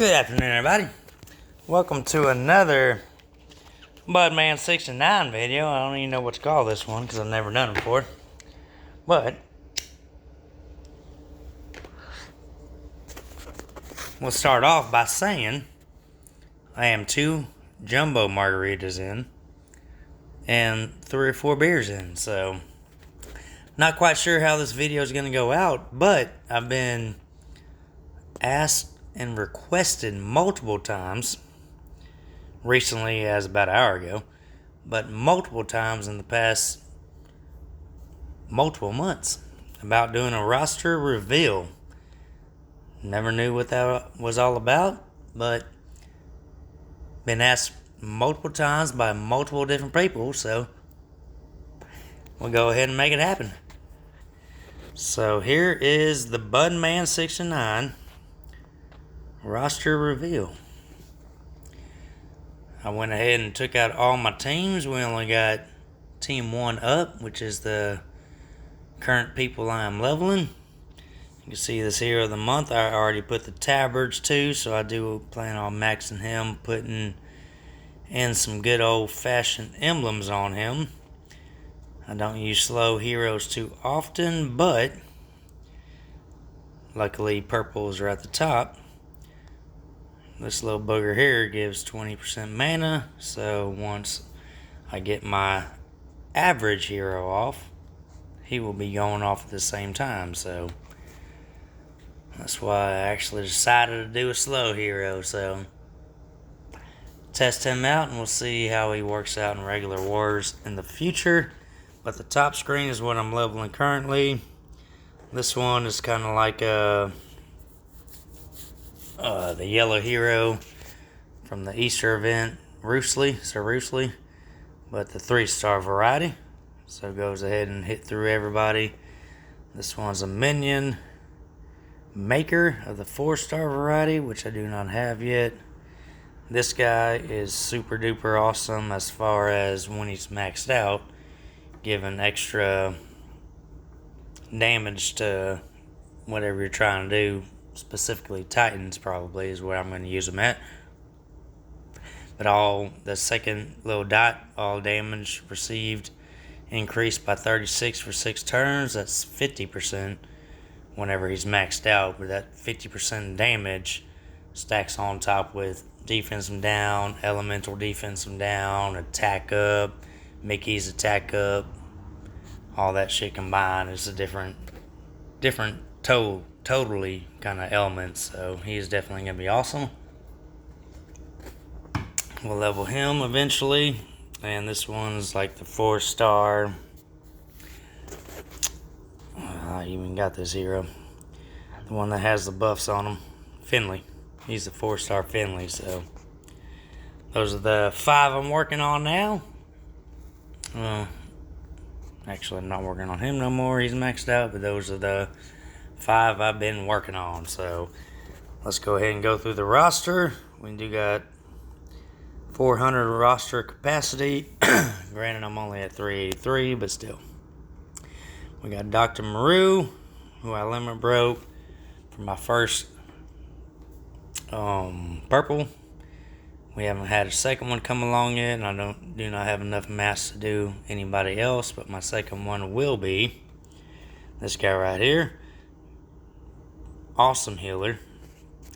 Good afternoon, everybody. Welcome to another TheBudMan69 video. I don't even know what to call this one because I've never done it before. But we'll start off by saying I am 2 jumbo margaritas in and 3 or 4 beers in. So not quite sure how this video is going to go out, but I've been asked and requested multiple times recently, as about an hour ago, but multiple times in the past multiple months, about doing a roster reveal. Never knew what that was all about, but been asked multiple times by multiple different people, so we'll go ahead and make it happen. So here is the TheBudMan69 roster reveal. I went ahead and took out all my teams. We only got team 1 up, which is the current people I am leveling. You can see this hero of the month. I already put the tabards too, so I do plan on maxing him, putting in some good old-fashioned emblems on him. I don't use slow heroes too often, but luckily purples are at the top. This little booger here gives 20% mana, so once I get my average hero off, he will be going off at the same time, so that's why I actually decided to do a slow hero. So test him out and we'll see how he works out in regular wars in the future. But the top screen is what I'm leveling currently. This one is kind of like the yellow hero from the Easter event, Sir Roosely, but the 3-star variety. So it goes ahead and hit through everybody. This one's a minion maker of the 4-star variety, which I do not have yet. This guy is super duper awesome as far as when he's maxed out, giving extra damage to whatever you're trying to do. Specifically Titans probably is where I'm going to use them at. But all the second little dot, all damage received increased by 36 for 6 turns. That's 50% whenever he's maxed out. But that 50% damage stacks on top with defense him down, elemental defense him down, attack up, Mickey's attack up. All that shit combined is a different totally kind of elements, so he's definitely gonna be awesome. We'll level him eventually, and this one's like the 4-star. I even got this hero, the one that has the buffs on him, Finley. He's the 4-star Finley. So those are the 5 I'm working on now. Actually, I'm not working on him no more. He's maxed out, but those are the 5 I've been working on. So let's go ahead and go through the roster. We do got 400 roster capacity. Granted, I'm only at 383, but still. We got Dr. Maru, who I limit broke for my first purple. We haven't had a second one come along yet, and I do not have enough mass to do anybody else, but my second one will be this guy right here. Awesome healer,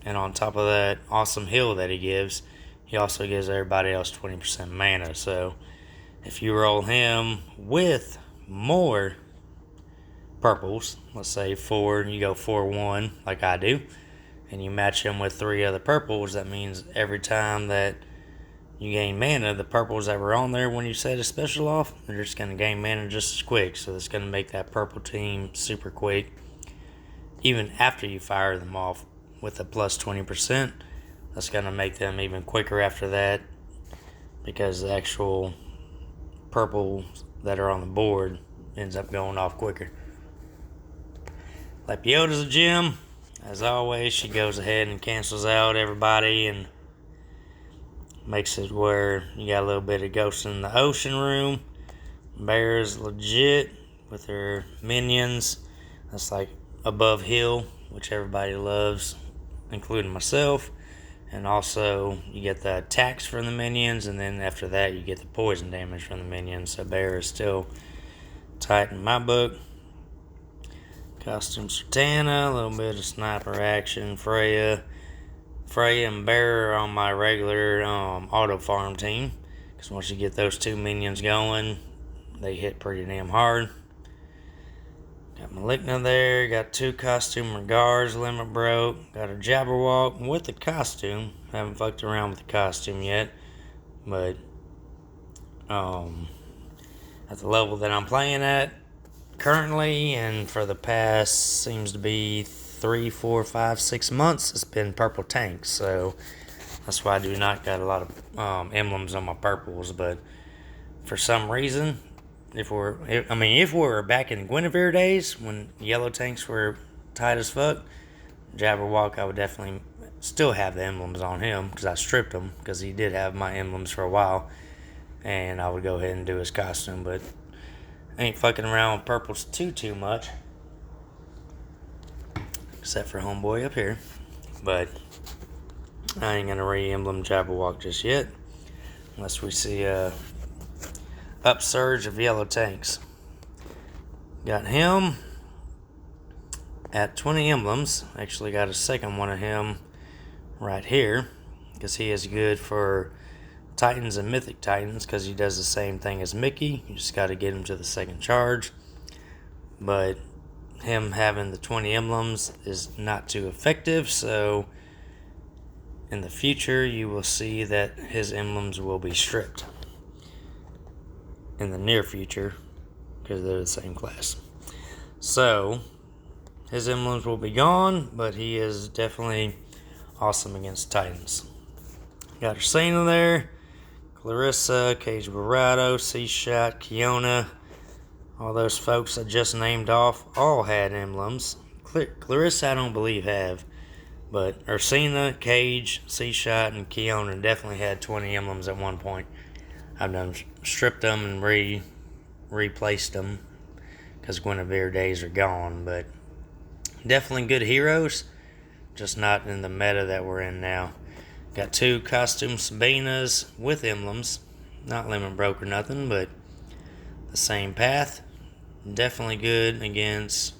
and on top of that awesome heal that he gives, he also gives everybody else 20% mana. So if you roll him with more purples, let's say 4, and you go 4-1 like I do, and you match him with 3 other purples, that means every time that you gain mana, the purples that were on there when you set a special off, they're just going to gain mana just as quick. So it's going to make that purple team super quick. Even after you fire them off with a plus 20%, that's going to make them even quicker after that, because the actual purples that are on the board ends up going off quicker. Lepiota's a gem. As always, she goes ahead and cancels out everybody and makes it where you got a little bit of Ghost in the Ocean room. Bear's legit with her minions. That's like above hill, which everybody loves, including myself. And also, you get the attacks from the minions, and then after that, you get the poison damage from the minions. So Bear is still tight in my book. Costume Sertana, a little bit of sniper action. Freya and Bear are on my regular auto farm team. Because once you get those two minions going, they hit pretty damn hard. Got Maligna there. Got two costume regards. Limit broke. Got a Jabberwock with the costume. Haven't fucked around with the costume yet. But at the level that I'm playing at currently, and for the past seems to be 3, 4, 5, 6 months, it's been purple tanks. So that's why I do not got a lot of emblems on my purples. But for some reason, if we're back in Guinevere days when yellow tanks were tight as fuck, Jabberwock, I would definitely still have the emblems on him because I stripped him because he did have my emblems for a while, and I would go ahead and do his costume. But I ain't fucking around with purples too much, except for homeboy up here. But I ain't gonna re-emblem Jabberwock just yet, unless we see a upsurge of yellow tanks. Got him at 20 emblems. Actually got a second one of him right here, because he is good for Titans and Mythic Titans, because he does the same thing as Mickey. You just got to get him to the second charge. But him having the 20 emblems is not too effective, so in the future you will see that his emblems will be stripped in the near future, because they're the same class. So his emblems will be gone, but he is definitely awesome against Titans. Got Ursina there, Clarissa, Cage Barado, C-Shot, Kiona. All those folks I just named off all had emblems. Clarissa I don't believe have, but Ursina, Cage, C-Shot, and Kiona definitely had 20 emblems at one point. I've done stripped them and replaced them because Guinevere days are gone, but definitely good heroes, just not in the meta that we're in now. Got two costume Sabinas with emblems, not limit broke or nothing, but the same path. Definitely good against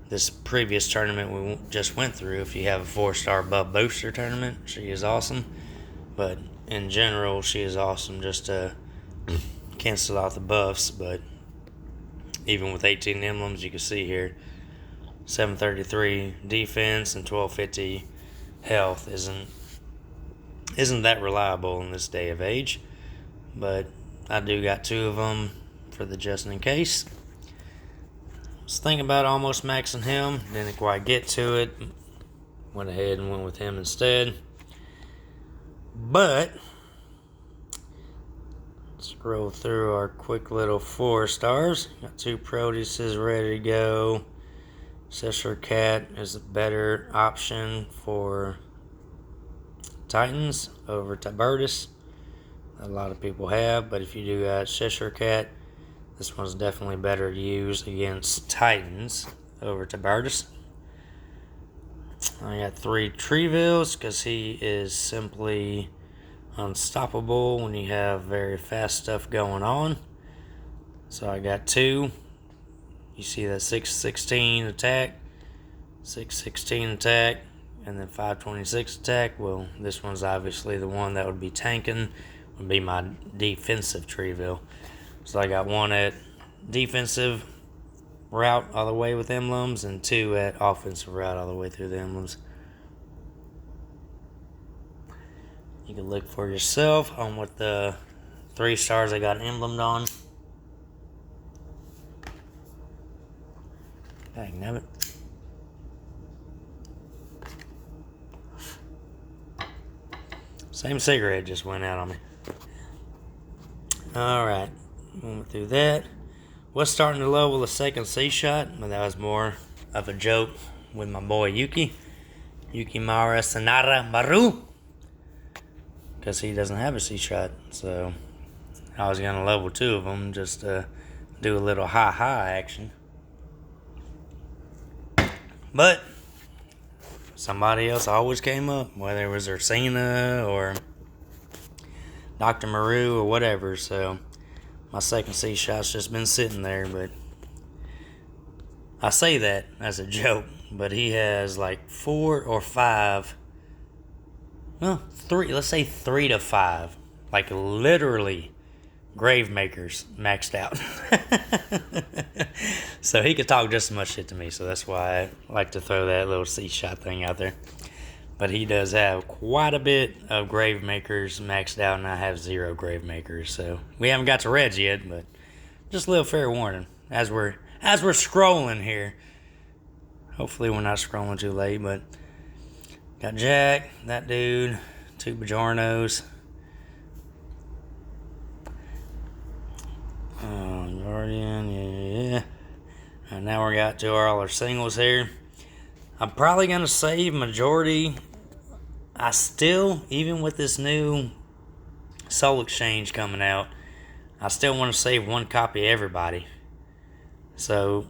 this previous tournament we just went through. If you have a 4-star buff booster tournament, she is awesome. But in general, she is awesome just to cancel out the buffs. But even with 18 emblems, you can see here, 733 defense and 1250 health isn't that reliable in this day of age. But I do got two of them for the just in case. Was thinking about almost maxing him, didn't quite get to it. Went ahead and went with him instead. But let's scroll through our quick little 4-stars. Got two Proteuses ready to go. Cheshire Cat is a better option for Titans over TheBudMan69. A lot of people have, but if you do got Cheshire Cat, this one's definitely better to use against Titans over TheBudMan69. I got 3 Treevilles because he is simply unstoppable when you have very fast stuff going on. So I got 2. You see that 616 attack, 616 attack, and then 526 attack. Well, this one's obviously the one that would be tanking, would be my defensive Treeville. So I got 1 at defensive route all the way with emblems, and 2 at offensive route all the way through the emblems. You can look for yourself on what the 3 stars I got emblemed on. Dang nabbit. Same cigarette just went out on me. Alright, went through that. Was starting to level the second C-Shot, but that was more of a joke with my boy Yukimara Sanara Maru, because he doesn't have a C-Shot. So I was going to level 2 of them just to do a little ha-ha action. But somebody else always came up, whether it was Ursina or Dr. Maru or whatever. So my second C shot's just been sitting there, but I say that as a joke, but he has like 4 or 5, well, 3, let's say 3 to 5, like literally grave makers maxed out. So he could talk just as much shit to me, so that's why I like to throw that little C shot thing out there. But he does have quite a bit of grave makers maxed out, and I have 0 grave makers. So we haven't got to Reds yet, but just a little fair warning as we're scrolling here. Hopefully we're not scrolling too late, but got Jack, that dude, 2 Bajarnos. Guardian, yeah. And now we got to all our singles here. I'm probably going to save majority. I still, even with this new Soul Exchange coming out, I still want to save 1 copy of everybody. So,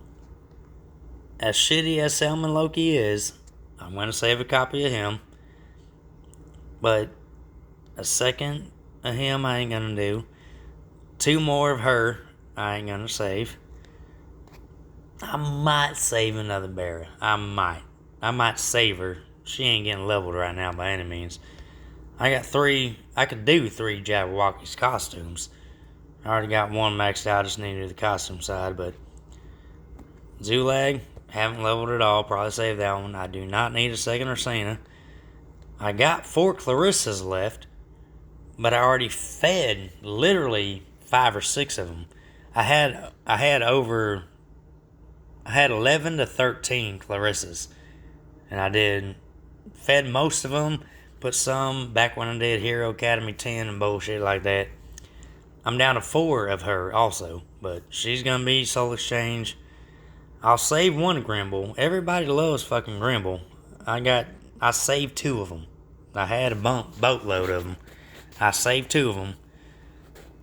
as shitty as Salmon Loki is, I'm going to save a copy of him. But a second of him I ain't going to do. 2 more of her I ain't going to save. I might save another Barra. I might save her. She ain't getting leveled right now by any means. I got 3. I could do 3 Jabberwocky's costumes. I already got 1 maxed out. I just need to do the costume side. But Zulag, haven't leveled at all. Probably save that one. I do not need a second Ursina. I got 4 Clarissas left. But I already fed literally 5 or 6 of them. I had 11 to 13 Clarissas. And I fed most of them, put some back when I did Hero Academy 10 and bullshit like that. I'm down to 4 of her also, but she's going to be Soul Exchange. I'll save 1 Grimble. Everybody loves fucking Grimble. I saved 2 of them. I had a boatload of them. I saved 2 of them.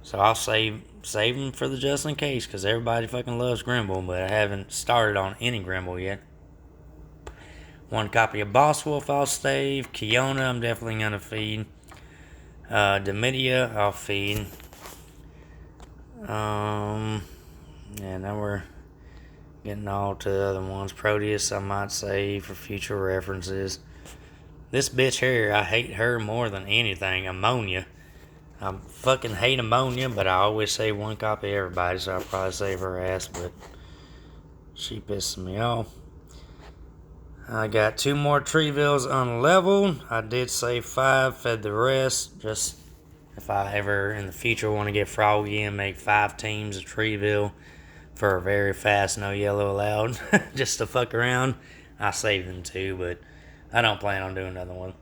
So I'll save them for the just in case, because everybody fucking loves Grimble, but I haven't started on any Grimble yet. 1 copy of Boss Wolf I'll save. Kiona I'm definitely going to feed. Domitia I'll feed. Yeah, now we're getting all to the other ones. Proteus I might save for future references. This bitch here, I hate her more than anything. Ammonia. I fucking hate Ammonia, but I always save 1 copy of everybody, so I'll probably save her ass, but she pisses me off. I got 2 more Treevilles unleveled. I did save 5, fed the rest. Just if I ever in the future want to get Froggy and make 5 teams of Treeville for a very fast no yellow allowed, just to fuck around, I saved them too, but I don't plan on doing another one.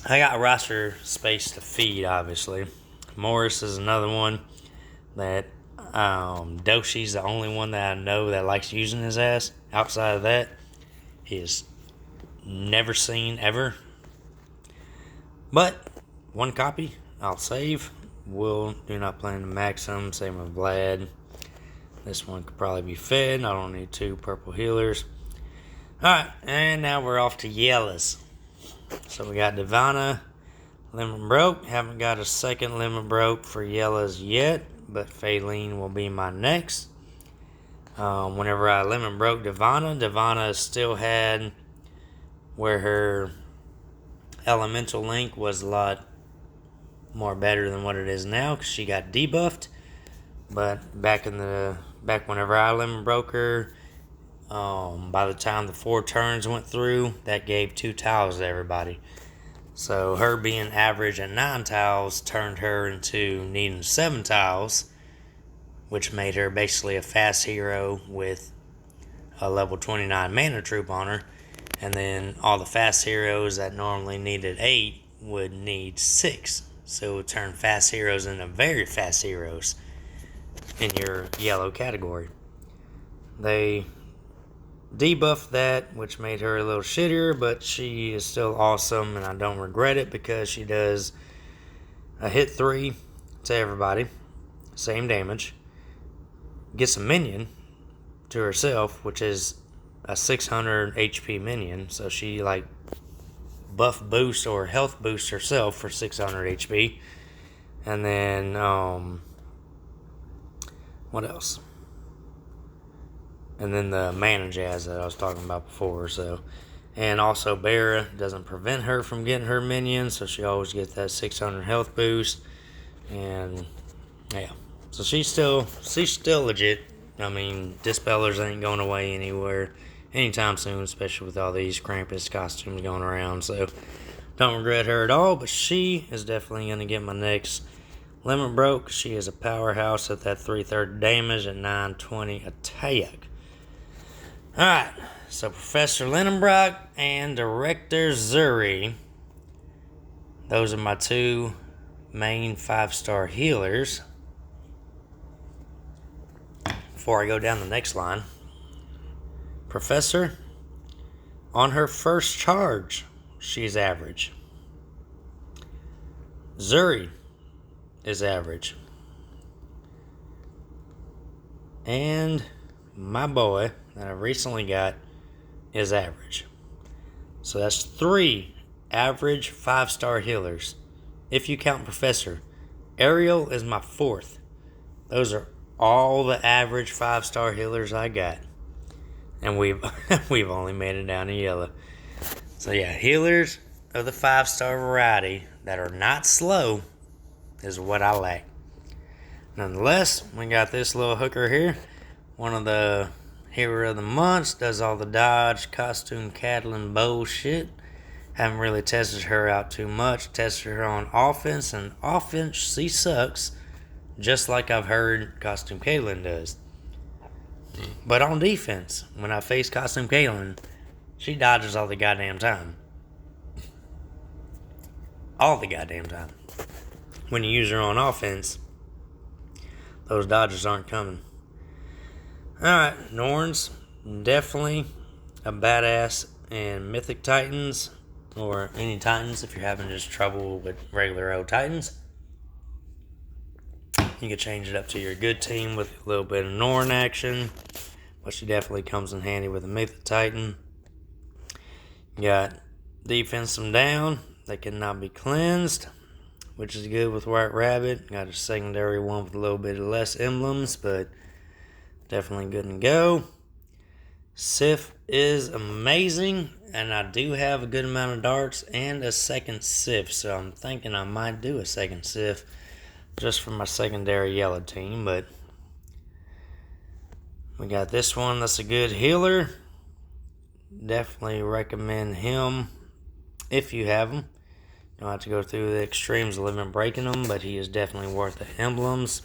I got roster space to feed, obviously. Morris is another one that Doshi's the only one that I know that likes using his ass. Outside of that, he is never seen ever. But 1 copy I'll save. Do not plan to max him. Same with Vlad. This one could probably be fed. I don't need 2 purple healers. Alright, and now we're off to Yellas. So we got Divana, Lemon Broke. Haven't got a second Lemon Broke for Yellas yet, but Faylene will be my next. Whenever I Lemon Broke Divana still had where her elemental link was a lot more better than what it is now, because she got debuffed. But back whenever I Lemon Broke her, by the time the 4 turns went through, that gave 2 tiles to everybody. So her being average at 9 tiles turned her into needing 7 tiles, which made her basically a fast hero with a level 29 mana troop on her. And then all the fast heroes that normally needed 8 would need 6. So it would turn fast heroes into very fast heroes in your yellow category. They debuffed that, which made her a little shittier, but she is still awesome, and I don't regret it because she does a hit 3 to everybody, same damage, gets a minion to herself, which is a 600 HP minion, so she like buff boost or health boost herself for 600 HP. And then what else? And then the mana jazz that I was talking about before. So, and also Barra doesn't prevent her from getting her minions, so she always gets that 600 health boost. And yeah, so she's still legit. I mean, Dispellers ain't going away anywhere anytime soon, especially with all these Krampus costumes going around. So don't regret her at all, but she is definitely going to get my next limit broke. She is a powerhouse at that 330 damage at 920 attack. Alright, so Professor Lindenbrock and Director Zuri. Those are my two main 5-star healers. Before I go down the next line, Professor, on her first charge, she's average. Zuri is average. And my boy that I recently got is average. So that's 3 average 5-star healers. If you count Professor. Ariel is my 4th. Those are all the average 5-star healers I got. And we've only made it down to yellow. So yeah, healers of the 5-star variety that are not slow is what I lack. Nonetheless, we got this little hooker here. One of the Hero of the Months, does all the dodge, costume, cattling bullshit. Haven't really tested her out too much. Tested her on offense, and offense, she sucks. Just like I've heard Costume Caitlyn does. But on defense, when I face Costume Caitlyn, she dodges all the goddamn time. All the goddamn time. When you use her on offense, those dodges aren't coming. Alright, Norns, definitely a badass in Mythic Titans, or any Titans if you're having just trouble with regular old Titans. You can change it up to your good team with a little bit of Norn action, but she definitely comes in handy with a Mythic Titan. You got defense them down, they cannot be cleansed, which is good with White Rabbit. Got a secondary one with a little bit of less emblems, but definitely good to go. Sif is amazing, and I do have a good amount of darts and a second Sif, so I'm thinking I might do a second Sif just for my secondary yellow team. But we got this one that's a good healer. Definitely recommend him if you have him. You don't have to go through the extremes of limit breaking them, but he is definitely worth the emblems.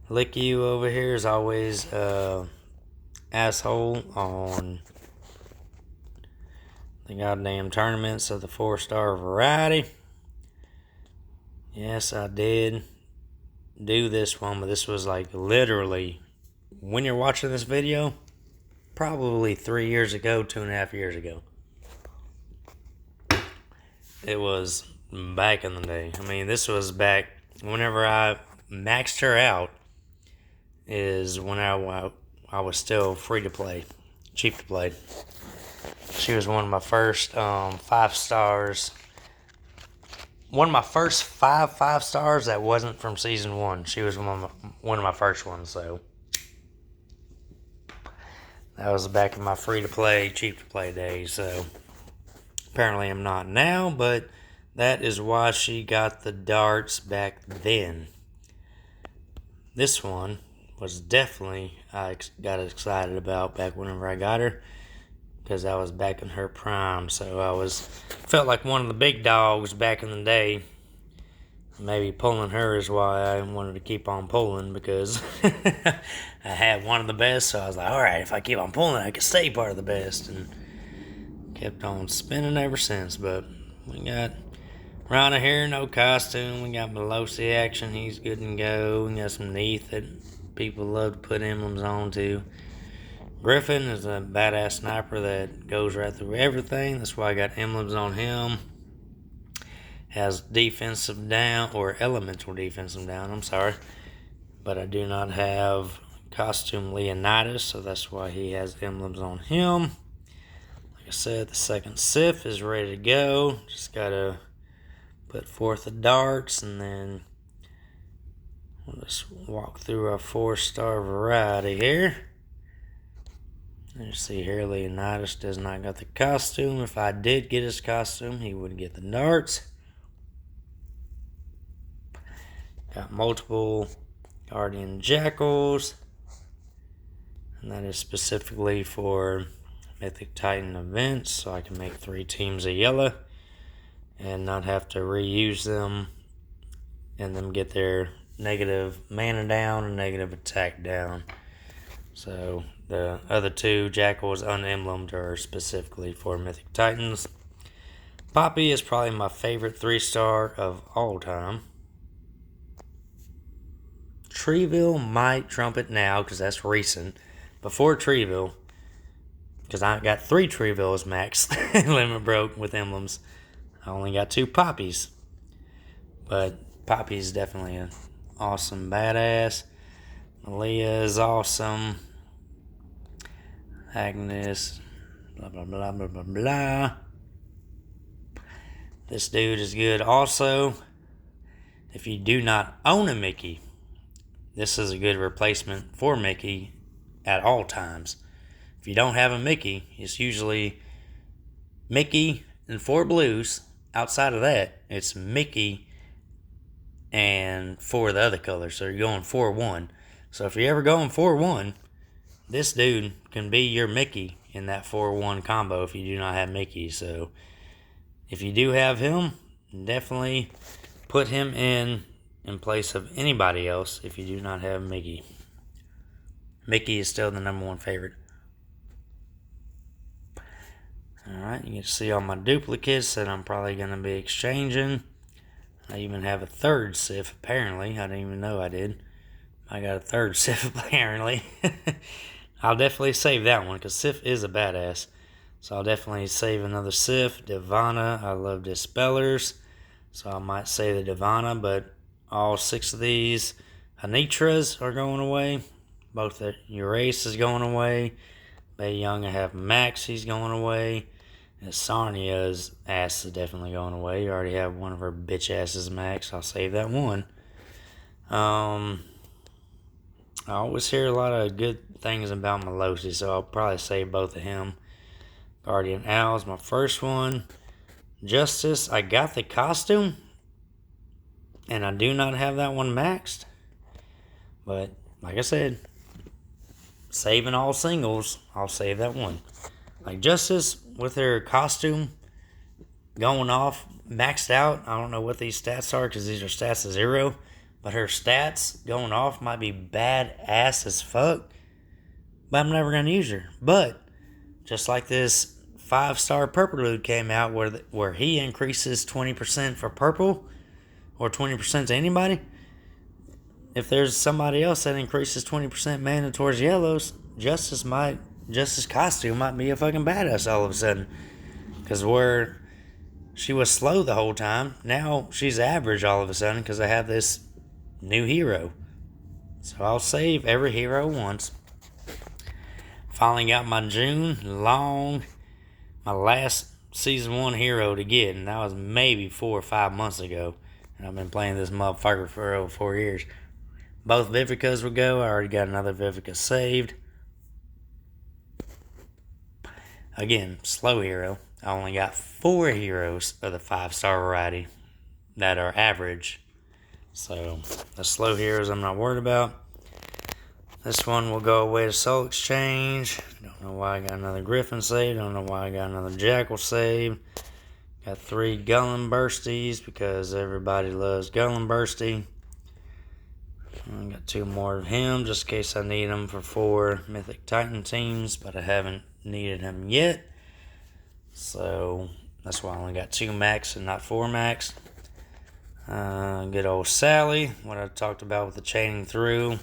Licky over here is always asshole on the goddamn tournaments of the 4-star variety. Yes, I did do this one, but this was like literally, when you're watching this video, probably 3 years ago, 2.5 years ago. It was back in the day. I mean, this was back whenever I maxed her out, is when I was still free to play, cheap to play. She was one of my first 5 stars. One of my first 5 stars that wasn't from season 1. She was one of my first ones, so that was back in my free to play, cheap to play days. So apparently I'm not now, but that is why she got the darts back then. This one was definitely, I got excited about back whenever I got her, because I was back in her prime. So I felt like one of the big dogs back in the day. Maybe pulling her is why I wanted to keep on pulling, because I had one of the best. So I was like, alright, if I keep on pulling, I can stay part of the best. And kept on spinning ever since. But we got Rana here, no costume. We got Melosi action, he's good to go. We got some Neath that people love to put emblems on too. Griffin is a badass sniper that goes right through everything. That's why I got emblems on him. Has defensive down, or elemental defensive down, I'm sorry. But I do not have costume Leonidas, so that's why he has emblems on him. Like I said, the second Sif is ready to go. Just gotta put forth the darts, and then we'll just walk through our 4-star variety here. You see here, Leonidas does not got the costume. If I did get his costume, he would get the darts. Got multiple Guardian Jackals, and that is specifically for Mythic Titan events, so I can make 3 teams of yellow and not have to reuse them and them get their negative mana down and negative attack down. So the other 2 Jackals unemblemed are specifically for Mythic Titans. Poppy is probably my favorite 3-star of all time. Treeville might trump it now because that's recent. Before Treeville, because I got 3 Treevilles max limit broke with emblems. I only got 2 Poppies. But Poppy is definitely an awesome badass. Malia is awesome. Agnes, blah, blah, blah, blah, blah, blah. This dude is good also. If you do not own a Mickey, this is a good replacement for Mickey at all times. If you don't have a Mickey, it's usually Mickey and 4 blues. Outside of that, it's Mickey and 4 of the other colors. So you're going 4-1. So if you're ever going 4-1, this dude can be your Mickey in that 4-1 combo if you do not have Mickey. So if you do have him, definitely put him in place of anybody else if you do not have Mickey. Mickey is still the #1 favorite. Alright, you can see all my duplicates that I'm probably going to be exchanging. I even have a 3rd Sif apparently. I didn't even know I did. I got a 3rd Sif apparently. I'll definitely save that one because Sif is a badass. So I'll definitely save another Sif. Divana, I love Dispellers. So I might save the Divana, but all 6 of these Anitras are going away. Both the Urace is going away. Bay Young, I have Max, he's going away. And Sarnia's ass is definitely going away. You already have one of her bitch asses Max. I'll save that one. I always hear a lot of good things about Melosi, so I'll probably save both of him. Guardian Owl's my first one. Justice, I got the costume, and I do not have that one maxed. But, like I said, saving all singles, I'll save that one. Like Justice, with her costume going off, maxed out, I don't know what these stats are, because these are stats of 0. But her stats going off might be badass as fuck. But I'm never going to use her. But, just like this 5-star purple dude came out where he increases 20% for purple. Or 20% to anybody. If there's somebody else that increases 20% mana towards yellows, Justice costume might be a fucking badass all of a sudden. Because where she was slow the whole time, now she's average all of a sudden because I have this new hero. So I'll save every hero once. Finally got my June Long, my last season 1 hero to get, and that was maybe 4 or 5 months ago. And I've been playing this motherfucker for over 4 years. Both Vivicas will go. I already got another Vivica saved. Again, slow hero. I only got 4 heroes of the 5-star variety that are average. So, the slow heroes I'm not worried about. This one will go away to Soul Exchange. Don't know why I got another Griffin saved. Don't know why I got another Jackal saved. Got 3 Gullen Bursties because everybody loves Gullen Bursty. I got 2 more of him just in case I need them for 4 Mythic Titan teams, but I haven't needed him yet. So that's why I only got 2 max and not 4 max. Good old Sally, what I talked about with the chaining through.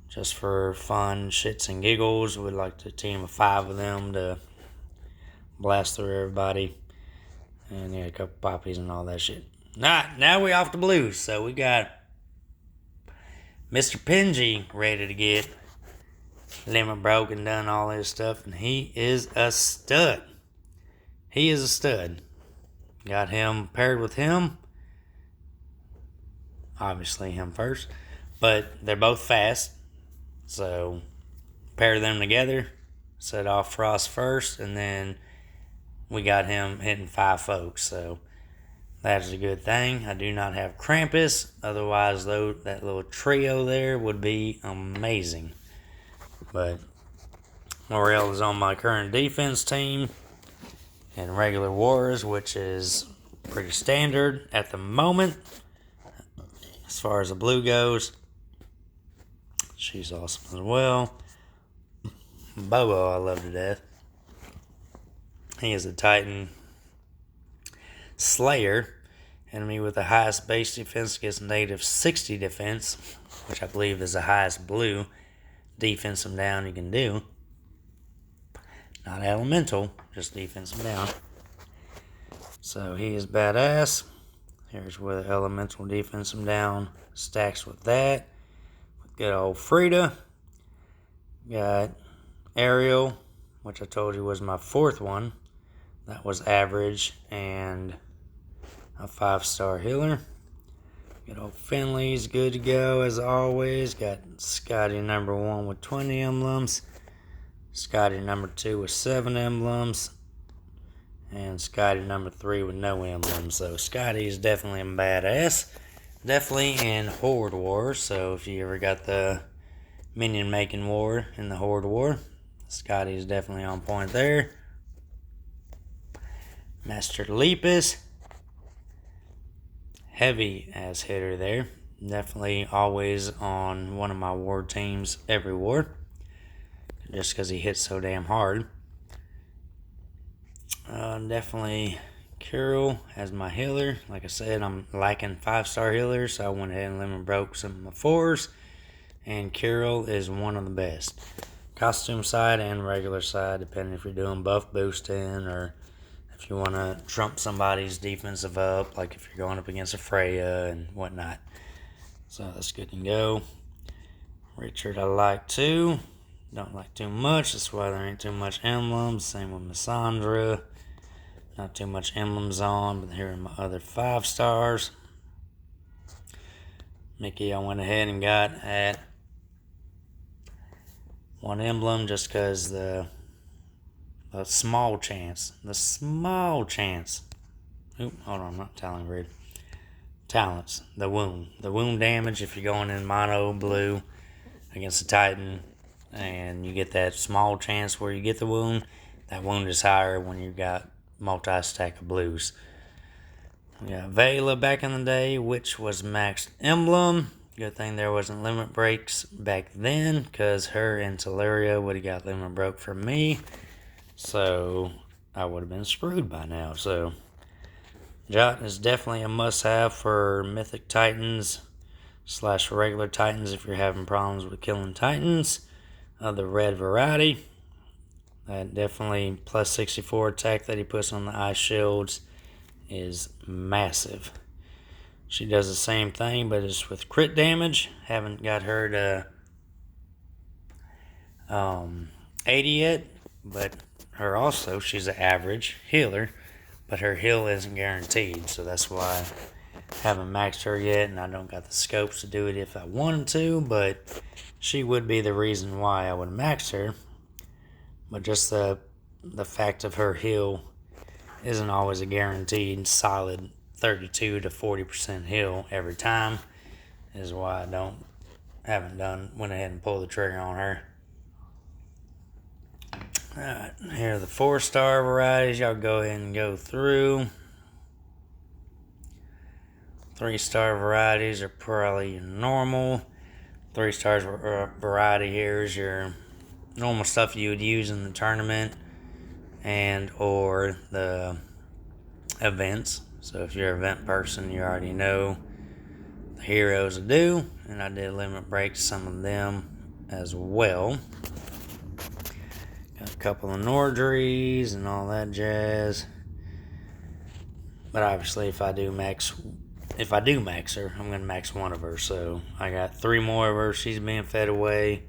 Just for fun, shits and giggles. We'd like to team of 5 of them to blast through everybody. And yeah, a couple poppies and all that shit. Now we off the blues. So we got Mr. Pingy ready to get limit broke and done all his stuff, and he is a stud. He is a stud. Got him paired with him. Obviously him first, but they're both fast, so pair them together, set off Frost first, and then we got him hitting 5 folks, so that's a good thing. I do not have Krampus, otherwise though that little trio there would be amazing. But Morel is on my current defense team and regular wars, which is pretty standard at the moment. As far as the blue goes, she's awesome as well. Bobo I love to death. He is a Titan Slayer. Enemy with the highest base defense gets native 60 defense, which I believe is the highest blue defense him down you can do. Not elemental, just defense him down. So he is badass. Here's where the elemental defense him down stacks with that. With good old Frida. Got Ariel, which I told you was my 4th one. That was average and a 5-star healer. Good old Finley's good to go as always. Got Scotty number 1 with 20 emblems. Scotty number 2 with 7 emblems. And Scotty number 3 with no emblems. So Scotty is definitely a badass. Definitely in Horde War. So if you ever got the minion making war in the Horde War, Scotty is definitely on point there. Master Lepus. Heavy ass hitter there. Definitely always on one of my war teams every war. Just because he hits so damn hard. Definitely Carol as my healer. Like I said, I'm lacking 5-star healers, so I went ahead and lemon broke some of my 4s. And Carol is one of the best. Costume side and regular side, depending if you're doing buff boosting or if you want to trump somebody's defensive up, like if you're going up against a Freya and whatnot. So that's good to go. Richard I like too. Don't like too much. That's why there ain't too much emblems. Same with Missandra. Not too much emblems on, but here are my other 5-stars. Mickey I went ahead and got at 1 emblem just because the small chance. Oop, hold on, I'm not telling rude. Talents. The wound. The wound damage if you're going in mono blue against a Titan and you get that small chance where you get the wound, that wound is higher when you got multi-stack of blues. We got Vela back in the day, which was maxed emblem. Good thing there wasn't limit breaks back then, because her and Teleria would have got limit broke from me. So I would have been screwed by now. So Jot is definitely a must-have for Mythic Titans / regular Titans if you're having problems with killing Titans of the red variety. That definitely plus 64 attack that he puts on the ice shields is massive. She does the same thing, but it's with crit damage. Haven't got her to 80 yet, but her also, she's an average healer, but her heal isn't guaranteed, so that's why I haven't maxed her yet, and I don't got the scopes to do it if I wanted to, but she would be the reason why I would max her. But just the fact of her heal isn't always a guaranteed solid 32 to 40% heal every time is why I went ahead and pulled the trigger on her. Alright, here are the 4-star varieties. Y'all go ahead and go through. 3-star varieties are probably your normal. 3-star variety here is your normal stuff you would use in the tournament and or the events. So if you're an event person, you already know the heroes to do, and I did limit break some of them as well. Got a couple of Nordries and all that jazz. But obviously if I do max if I do max her, I'm going to max one of her. So I got 3 more of her. She's being fed away.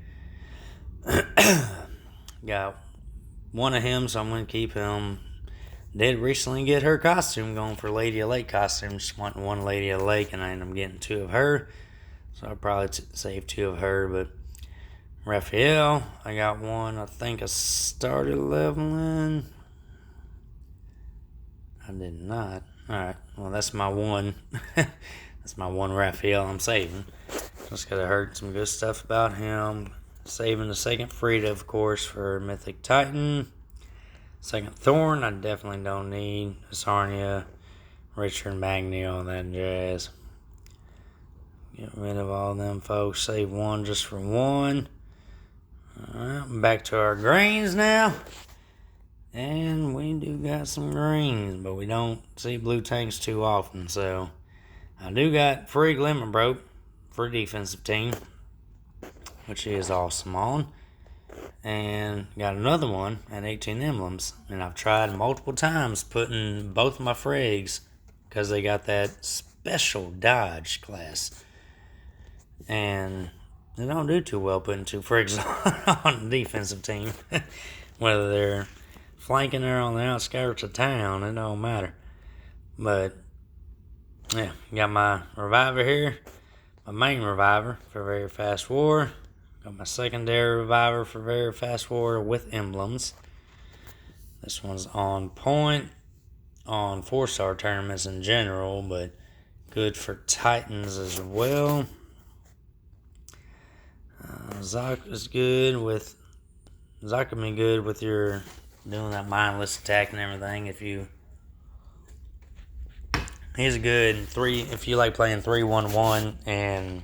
Got one of him, so I'm going to keep him. Did recently get her costume going for Lady of Lake costume. Just wanting one Lady of Lake, and I ended up getting 2 of her. So I'll probably save 2 of her. But Raphael, I got one. I think I started leveling. I did not. Alright, well, that's my one. That's my one Raphael I'm saving. Just gotta heard some good stuff about him. Saving the second Frida, of course, for Mythic Titan. Second Thorn, I definitely don't need. Sarnia, Richard, Magni, all that jazz. Get rid of all them folks. Save one just for one. Alright, back to our greens now. And we do got some greens, but we don't see blue tanks too often. So I do got Frigg Lemon Broke for defensive team, which is awesome on. And got another one at 18 emblems. And I've tried multiple times putting both of my Friggs because they got that special dodge class. And they don't do too well putting 2 Friggs on the defensive team. Whether they're flanking her on the outskirts of town, it don't matter. But yeah, got my reviver here, my main reviver for Very Fast War. Got my secondary reviver for Very Fast War with emblems. This one's on point on 4-star tournaments in general, but good for Titans as well. Zoc is good with Zoc can be good with your doing that mindless attack and everything. He's a good 3 if you like playing 3-1-1 and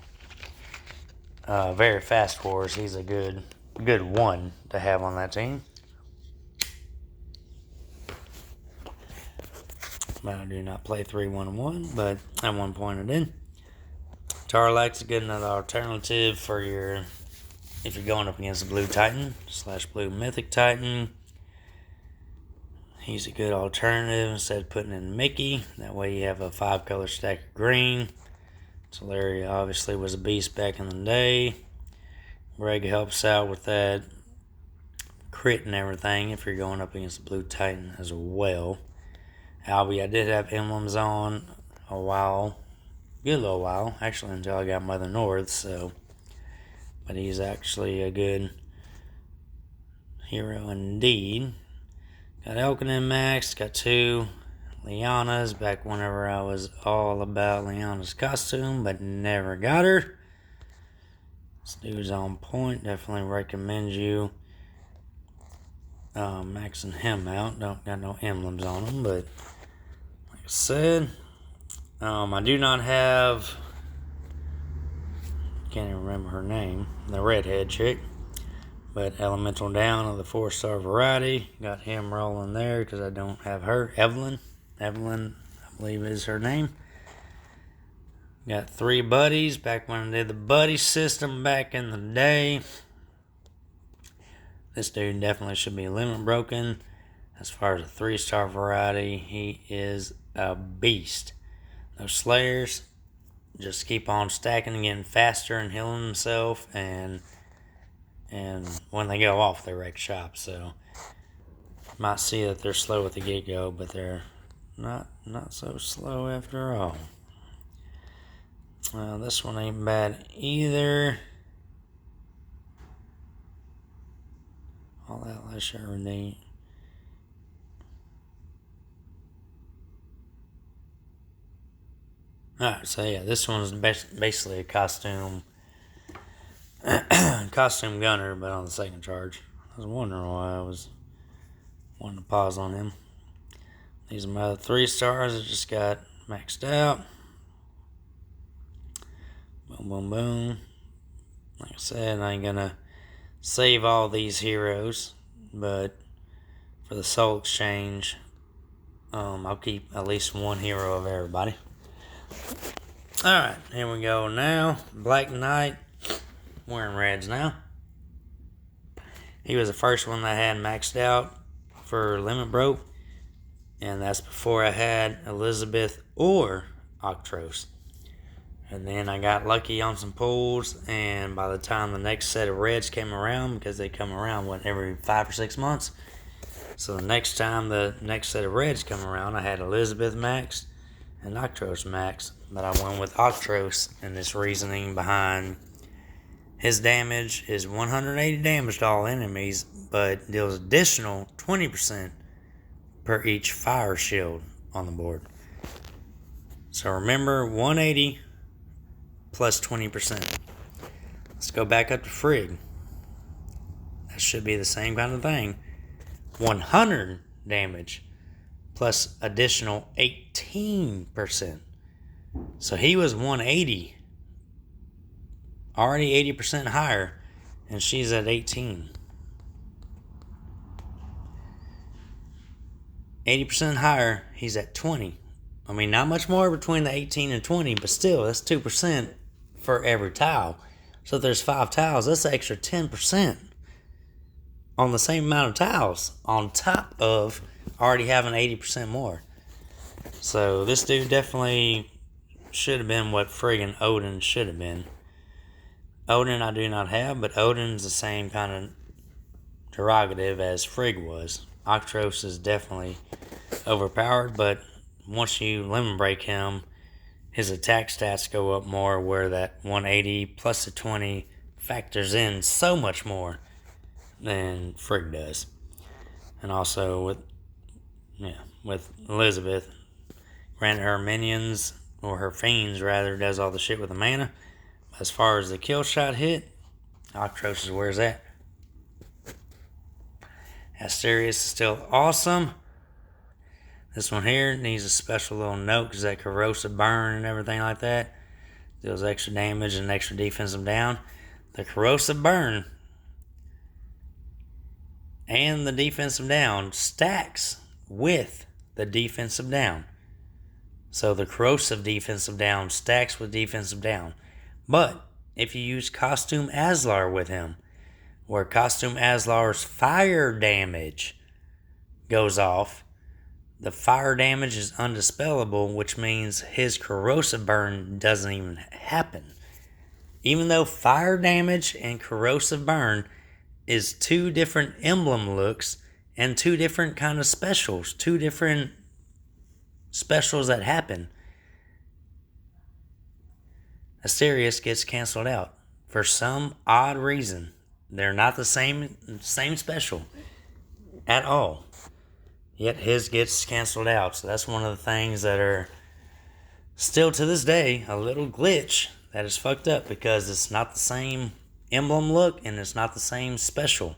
Very Fast Wars. He's a good one to have on that team. But I do not play 3-1-1, but at one point I did. Tarlak's a good another alternative for your if you're going up against a Blue Titan / Blue Mythic Titan. He's a good alternative instead of putting in Mickey. That way you have a 5-color stack of green. Solaria obviously was a beast back in the day. Greg helps out with that crit and everything if you're going up against a Blue Titan as well. Albie, I did have emblems on a while. Good little while. Actually until I got Mother North, so. But he's actually a good hero indeed. Got Elkinen Max, got 2 Lianas back whenever I was all about Liana's costume, but never got her. This dude's on point. Definitely recommend you maxing him out. Don't got no emblems on him, but like I said, I do not have. Can't even remember her name. The redhead chick. But Elemental Down of the 4-star variety. Got him rolling there because I don't have her. Evelyn, I believe is her name. Got 3 buddies back when I did the buddy system back in the day. This dude definitely should be limit broken. As far as a 3-star variety, he is a beast. Those Slayers just keep on stacking and getting faster and healing themselves, and when they go off, they wreck shop. So might see that they're slow at the get-go, but they're not so slow after all. This one ain't bad either. All that last year redeemed. Alright, so yeah, this one's basically a costume gunner, but on the second charge. I was wondering why I was wanting to pause on him. These are my other 3 stars that just got maxed out. Boom, boom, boom. Like I said, I ain't gonna save all these heroes, but for the soul exchange, I'll keep at least 1 hero of everybody. Alright, here we go now. Black Knight, wearing reds now. He was the first one that I had maxed out for Limit Broke, and that's before I had Elizabeth or Octros. And then I got lucky on some pulls, and by the time the next set of reds came around, because they come around every 5 or 6 months, so the next time the next set of reds come around, I had Elizabeth Max and Octros Max, but I went with Octros, and this reasoning behind his damage is 180 damage to all enemies, but deals additional 20% per each fire shield on the board. So remember, 180 plus 20%. Let's go back up to Frigg. That should be the same kind of thing. 100 damage plus additional 18%. So he was 180. Already 80% higher, and she's at 18. 80% higher, he's at 20. I mean, not much more between the 18 and 20, but still, that's 2% for every tile. So if there's 5 tiles, that's an extra 10% on the same amount of tiles, on top of already having 80% more. So this dude definitely should have been what friggin' Odin should have been. Odin I do not have, but Odin's the same kind of derogative as Frigg was. Octros is definitely overpowered, but once you lemon break him, his attack stats go up more, where that 180 plus the 20 factors in so much more than Frigg does. And also with Elizabeth, granted her minions, or her fiends rather, does all the shit with the mana. As far as the kill shot hit, Octros is where it's at. Asterius is still awesome. This one here needs a special little note because that corrosive burn and everything like that deals extra damage and extra defensive down. The corrosive burn and the defensive down stacks with the defensive down. So the corrosive defensive down stacks with defensive down. But if you use Costume Aslar with him, where Costume Aslar's fire damage goes off, the fire damage is undispellable, which means his corrosive burn doesn't even happen. Even though fire damage and corrosive burn is 2 different emblem looks and 2 different kind of specials, 2 different specials that happen, Asterius gets canceled out for some odd reason. They're not the same special at all. Yet his gets canceled out. So that's one of the things that are still to this day a little glitch that is fucked up, because it's not the same emblem look and it's not the same special.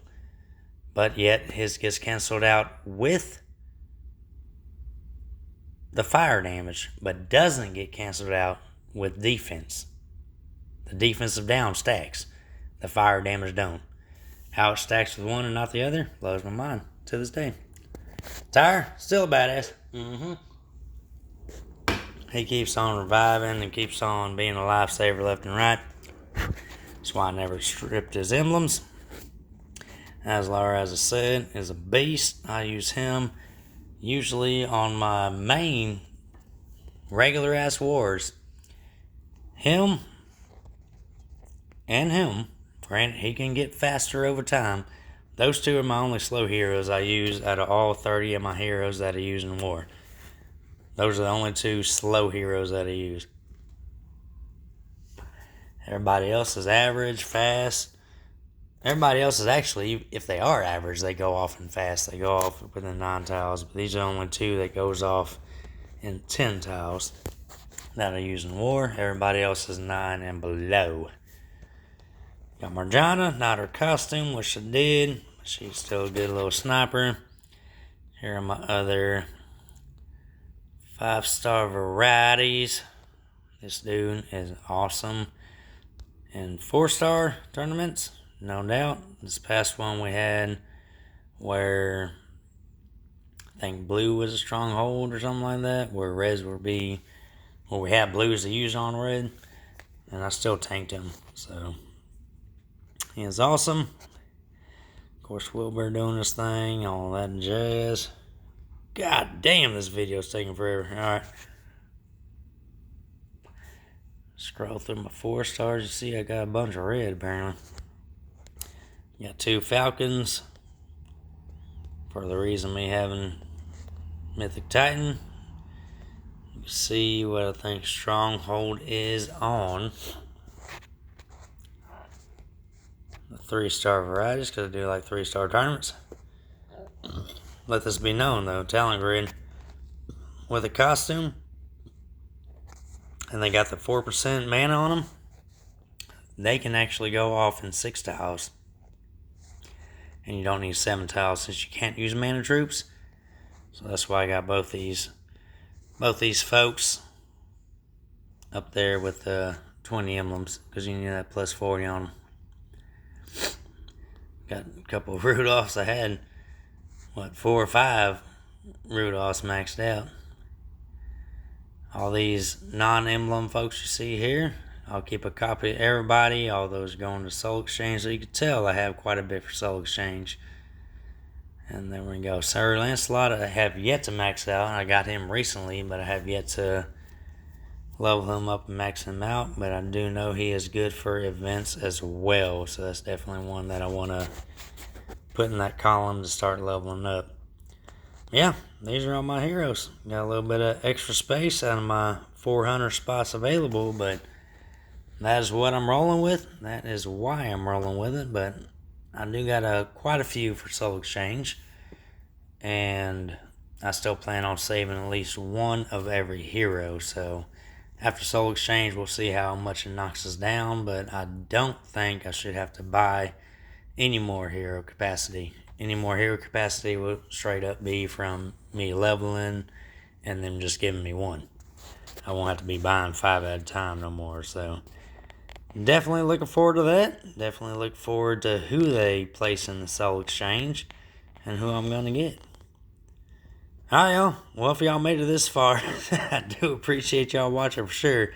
But yet his gets canceled out with the fire damage, but doesn't get canceled out with defense. The defensive down stacks. The fire damage don't. How it stacks with one and not the other blows my mind to this day. Tyre, still a badass. He keeps on reviving and keeps on being a lifesaver left and right. That's why I never stripped his emblems. Aslar, as I said, is a beast. I use him usually on my main regular ass wars. Him and him. Granted, he can get faster over time. Those 2 are my only slow heroes I use out of all 30 of my heroes that I use in war. Those are the only 2 slow heroes that I use. Everybody else is average, fast. Everybody else is actually, if they are average, they go off and fast. They go off within 9 tiles. But these are the only 2 that goes off in 10 tiles that I use in war. Everybody else is 9 and below. Got Marjana, not her costume, which I did. She's still a good little sniper. Here are my other 5-star varieties. This dude is awesome. In 4-star tournaments, no doubt. This past one we had where I think blue was a stronghold or something like that, where reds would be, well, we had blues to use on red, and I still tanked him. So he is awesome. Of course, Wilbur doing his thing, all that jazz. God damn, this video's taking forever. Alright. Scroll through my 4 stars, you see I got a bunch of red apparently. Got 2 Falcons. For the reason me having Mythic Titan. You can see what I think Stronghold is on the 3-star varieties, because I do like 3-star tournaments. Let this be known though, Talent Grid with a costume, and they got the 4% mana on them, they can actually go off in 6 tiles. And you don't need 7 tiles since you can't use mana troops. So that's why I got both these folks up there with the 20 emblems, because you need that plus 40 on them. Got a couple of Rudolphs. I had, 4 or 5 Rudolphs maxed out. All these non-emblem folks you see here, I'll keep a copy of everybody. All those going to Soul Exchange. So you can tell I have quite a bit for Soul Exchange. And there we go. Sir Lancelot, I have yet to max out. I got him recently, but I have yet to level him up and max him out. But I do know he is good for events as well. So that's definitely one that I want to put in that column to start leveling up. Yeah, these are all my heroes. Got a little bit of extra space out of my 400 spots available, but that is what I'm rolling with. That is why I'm rolling with it. But I do got quite a few for Soul Exchange, and I still plan on saving at least one of every hero. So after Soul Exchange, we'll see how much it knocks us down, but I don't think I should have to buy any more hero capacity. Any more hero capacity will straight up be from me leveling and them just giving me one. I won't have to be buying 5 at a time no more. So definitely looking forward to that. Definitely look forward to who they place in the Soul Exchange and who I'm going to get. Alright, y'all. Well, if y'all made it this far, I do appreciate y'all watching for sure.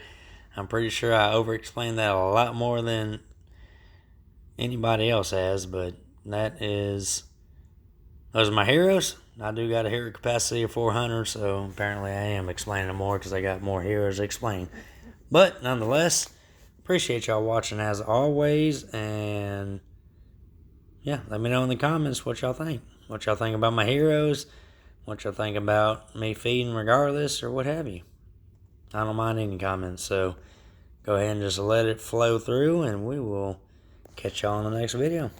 I'm pretty sure I over-explained that a lot more than anybody else has, but those are my heroes. I do got a hero capacity of 400, so apparently I am explaining more because I got more heroes to explain. But nonetheless, appreciate y'all watching as always, and yeah, let me know in the comments what y'all think. What y'all think about my heroes, what y'all think about me feeding regardless, or what have you. I don't mind any comments, so go ahead and just let it flow through, and we will catch y'all in the next video.